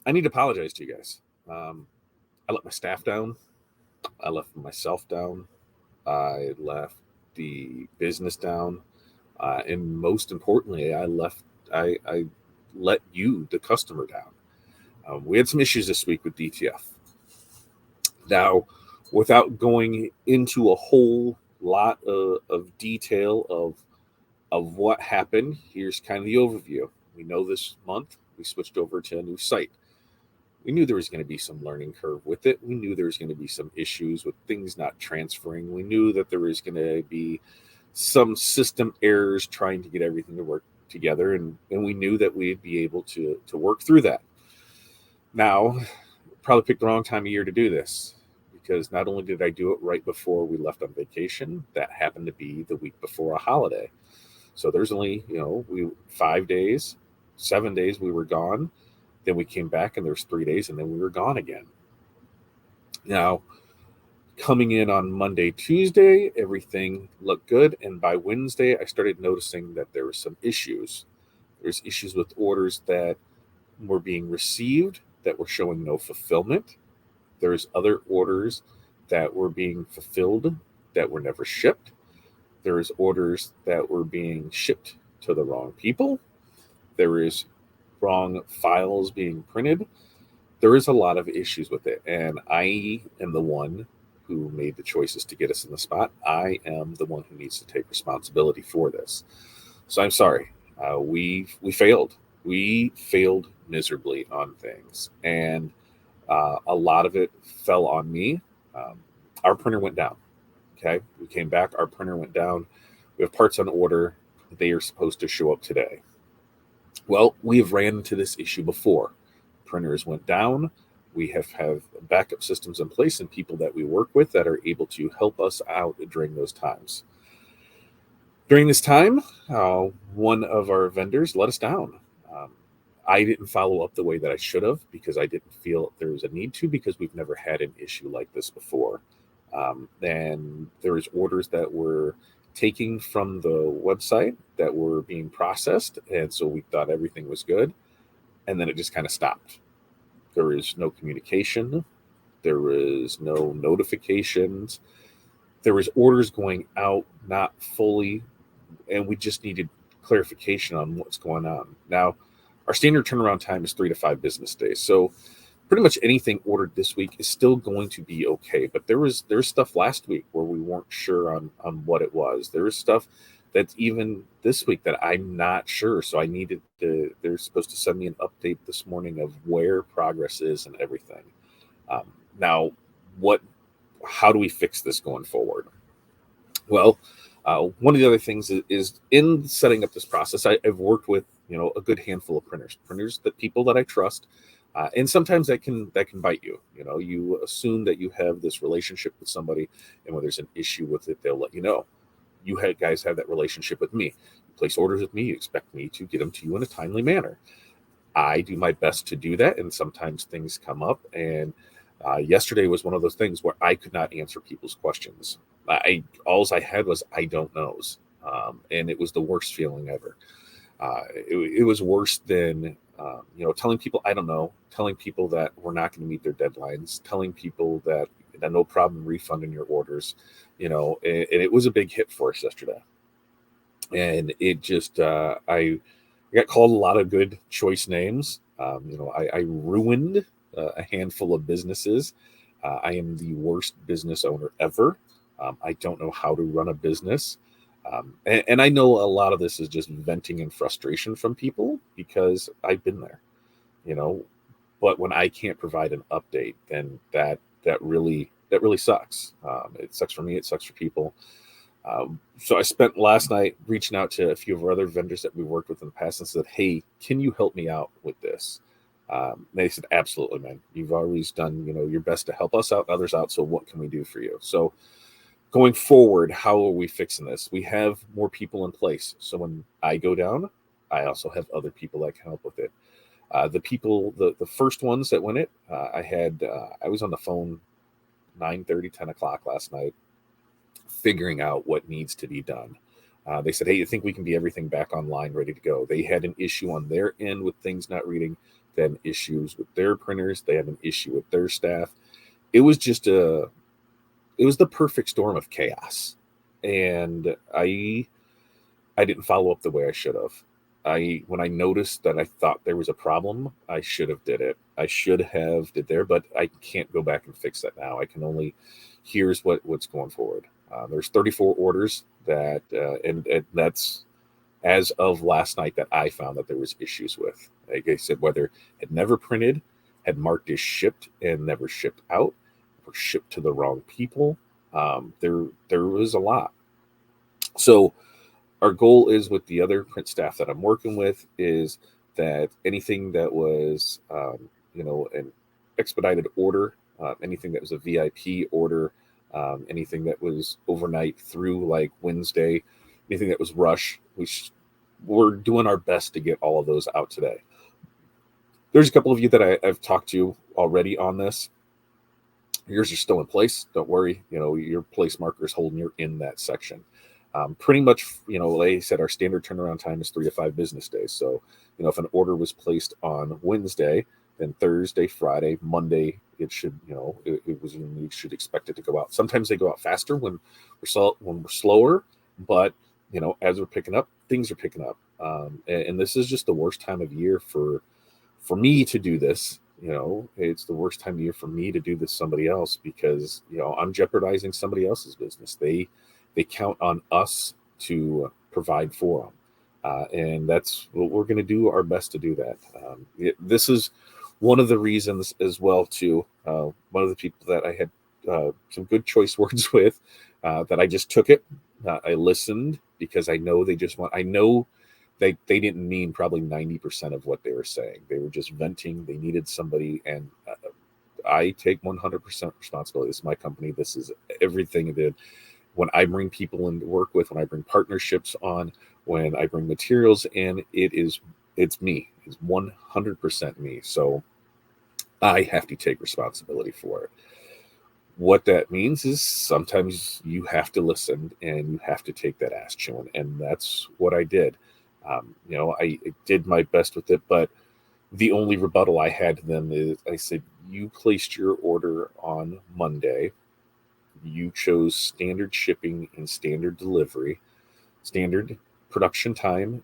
I need to apologize to you guys. I let my staff down. I left myself down. I left the business down. And most importantly, I let you, the customer, down. We had some issues this week with DTF. Now, without going into a whole lot of detail of what happened, here's kind of the overview. We know this month we switched over to a new site. We knew there was going to be some learning curve with it. We knew there was going to be some issues with things not transferring. We knew that there was going to be some system errors trying to get everything to work together, and we knew that we'd be able to work through that. Now, probably picked the wrong time of year to do this, because not only did I do it right before we left on vacation, that happened to be the week before a holiday. So there's only, 5 days, 7 days we were gone. Then we came back and there was 3 days and then we were gone again. Now, coming in on Monday, Tuesday, everything looked good. And by Wednesday, I started noticing that there were some issues. There's issues with orders that were being received that were showing no fulfillment. There's other orders that were being fulfilled that were never shipped. There's orders that were being shipped to the wrong people. There is wrong files being printed. There is a lot of issues with it. And I am the one who made the choices to get us in the spot. I am the one who needs to take responsibility for this. So I'm sorry. We failed. We failed miserably on things. And a lot of it fell on me. Our printer went down. Okay. We came back. Our printer went down. We have parts on order. They are supposed to show up today. Well, we have ran into this issue before. Printers went down. We have backup systems in place and people that we work with that are able to help us out during those times. During this time, one of our vendors let us down. I didn't follow up the way that I should have because I didn't feel there was a need to, because we've never had an issue like this before. And there was orders that were taking from the website that were being processed, and so we thought everything was good, and then it just kind of stopped. There is no communication. There is no notifications. There was orders going out not fully, and we just needed clarification on what's going on. Now, our standard turnaround time is 3 to 5 business days, so pretty much anything ordered this week is still going to be okay. But there's stuff last week where we weren't sure on what it was. There was stuff that's even this week that I'm not sure. So I needed to, they're supposed to send me an update this morning of where progress is and everything. Now, how do we fix this going forward? Well, one of the other things is in setting up this process, I've worked with, a good handful of printers that people that I trust. And sometimes that can bite you. You assume that you have this relationship with somebody, and when there's an issue with it, they'll let you know. You guys have that relationship with me. You place orders with me. You expect me to get them to you in a timely manner. I do my best to do that, and sometimes things come up. And yesterday was one of those things where I could not answer people's questions. All I had was I don't knows, and it was the worst feeling ever. It was worse than telling people I don't know, telling people that we're not going to meet their deadlines, telling people that no problem refunding your orders, and it was a big hit for us yesterday. And it just, I got called a lot of good choice names. I ruined a handful of businesses. I am the worst business owner ever. I don't know how to run a business. And I know a lot of this is just venting and frustration from people because I've been there, but when I can't provide an update, then that really sucks. It sucks for me. It sucks for people. So I spent last night reaching out to a few of our other vendors that we worked with in the past and said, hey, can you help me out with this? They said, absolutely, man. You've always done, your best to help us out, others out. So what can we do for you? So going forward, how are we fixing this? We have more people in place. So when I go down, I also have other people that can help with it. The first ones that went it, I was on the phone 9:30, 10 o'clock last night, figuring out what needs to be done. They said, hey, you think we can be everything back online, ready to go? They had an issue on their end with things not reading then issues with their printers. They had an issue with their staff. It was just it was the perfect storm of chaos. And I didn't follow up the way I should have. When I noticed that I thought there was a problem, I should have did it. I should have did there, but I can't go back and fix that now. I can only here's what's going forward. There's 34 orders that, and that's as of last night that I found that there was issues with. Like I said, whether had never printed, had marked as shipped and never shipped out, or shipped to the wrong people. There was a lot. So our goal is with the other print staff that I'm working with is that anything that was, an expedited order, anything that was a VIP order, anything that was overnight through like Wednesday, anything that was rush, we're doing our best to get all of those out today. There's a couple of you that I've talked to already on this. Yours are still in place. Don't worry. Your place marker is holding you in that section. Pretty much, like I said, our standard turnaround time is 3 to 5 business days. So, if an order was placed on Wednesday, then Thursday, Friday, Monday, it should, it was, you should expect it to go out. Sometimes they go out faster when we're slower, but as we're picking up, things are picking up. And this is just the worst time of year for me to do this. It's the worst time of year for me to do this somebody else because, I'm jeopardizing somebody else's business. They count on us to provide for them. And that's what we're going to do our best to do that. This is one of the reasons as well, too. One of the people that I had some good choice words with, that I just took it. I listened because I know I know they didn't mean probably 90% of what they were saying. They were just venting. They needed somebody. And I take 100% responsibility. This is my company. This is everything I did. When I bring people in to work with, when I bring partnerships on, when I bring materials in, it's me. It's 100% me. So I have to take responsibility for it. What that means is sometimes you have to listen and you have to take that ass chewing. And that's what I did. I did my best with it, but the only rebuttal I had to them is I said, you placed your order on Monday. You chose standard shipping and standard delivery. Standard production time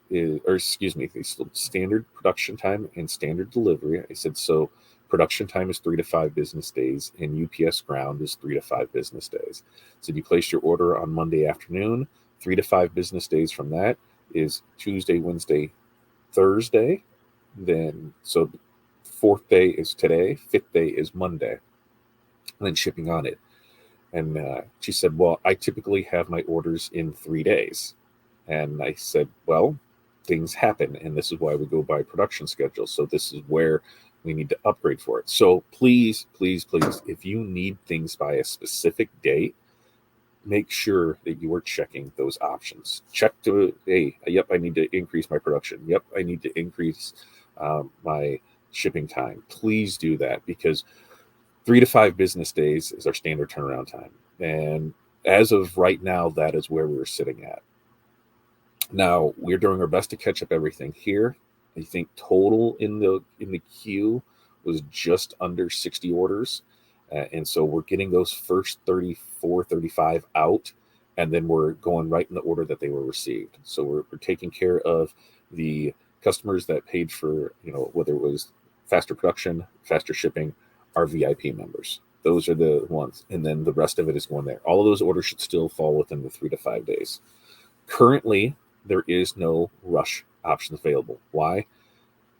standard production time and standard delivery. I said, so production time is 3 to 5 business days and UPS ground is 3 to 5 business days. So you place your order on Monday afternoon, 3 to 5 business days from that is Tuesday, Wednesday, Thursday. Then, so 4th day is today, 5th day is Monday, and then shipping on it. And she said, well, I typically have my orders in 3 days. And I said, well, things happen. And this is why we go by production schedule. So this is where we need to upgrade for it. So please, please, please, if you need things by a specific date, make sure that you are checking those options. Check yep, I need to increase my production. Yep, I need to increase my shipping time. Please do that because 3 to 5 business days is our standard turnaround time. And as of right now, that is where we're sitting at. Now, we're doing our best to catch up everything here. I think total in the queue was just under 60 orders. And so we're getting those first 34, 35 out, and then we're going right in the order that they were received. So we're taking care of the customers that paid for, whether it was faster production, faster shipping, our VIP members. Those are the ones. And then the rest of it is going there. All of those orders should still fall within the 3 to 5 days. Currently, there is no rush options available. Why?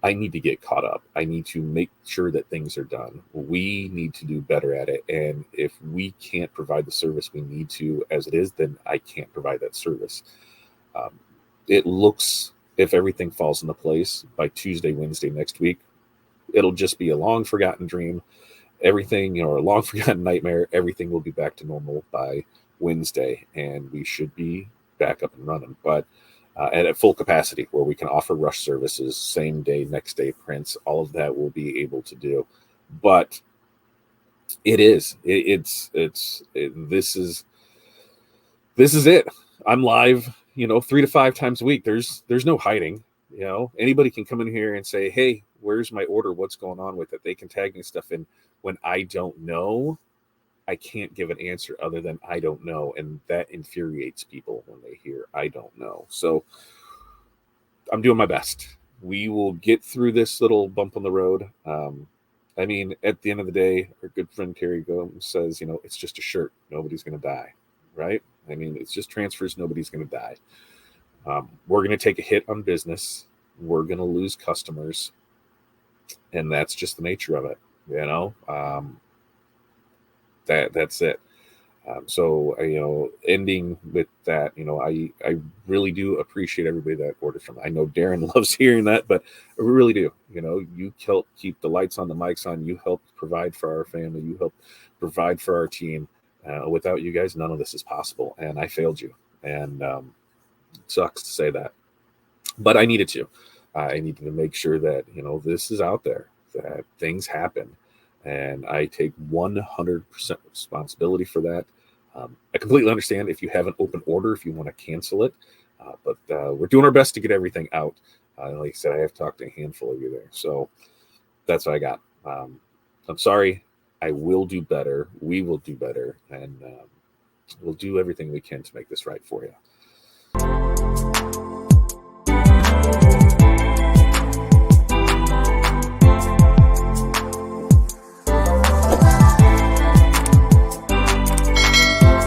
I need to get caught up. I need to make sure that things are done. We need to do better at it. And if we can't provide the service we need to as it is, then I can't provide that service. It looks, if everything falls into place by Tuesday, Wednesday next week, it'll just be a long forgotten dream. Everything, a long forgotten nightmare. Everything will be back to normal by Wednesday, and we should be back up and running. But and at full capacity where we can offer rush services, same day, next day prints, all of that we'll be able to do. But this is it. I'm live, 3 to 5 times a week. There's no hiding, anybody can come in here and say, hey, Where's my order? What's going on with it? They can tag me stuff in. When I don't know, I can't give an answer other than I don't know. And that infuriates people when they hear I don't know. So I'm doing my best. We will get through this little bump on the road. I mean, at the end of the day, our good friend Terry Gomes says, it's just a shirt. Nobody's going to die, right? I mean, it's just transfers. Nobody's going to die. We're going to take a hit on business. We're going to lose customers. And that's just the nature of it, that's it. So, ending with that, I really do appreciate everybody that ordered from. I know Darren loves hearing that, but I really do. You help keep the lights on, the mics on. You help provide for our family. You help provide for our team. Without you guys, none of this is possible. And I failed you. And it sucks to say that, but I needed to. I needed to make sure that, this is out there, that things happen. And I take 100% responsibility for that. I completely understand if you have an open order, if you want to cancel it. But we're doing our best to get everything out. Like I said, I have talked to a handful of you there. So that's what I got. I'm sorry. I will do better. We will do better. And we'll do everything we can to make this right for you.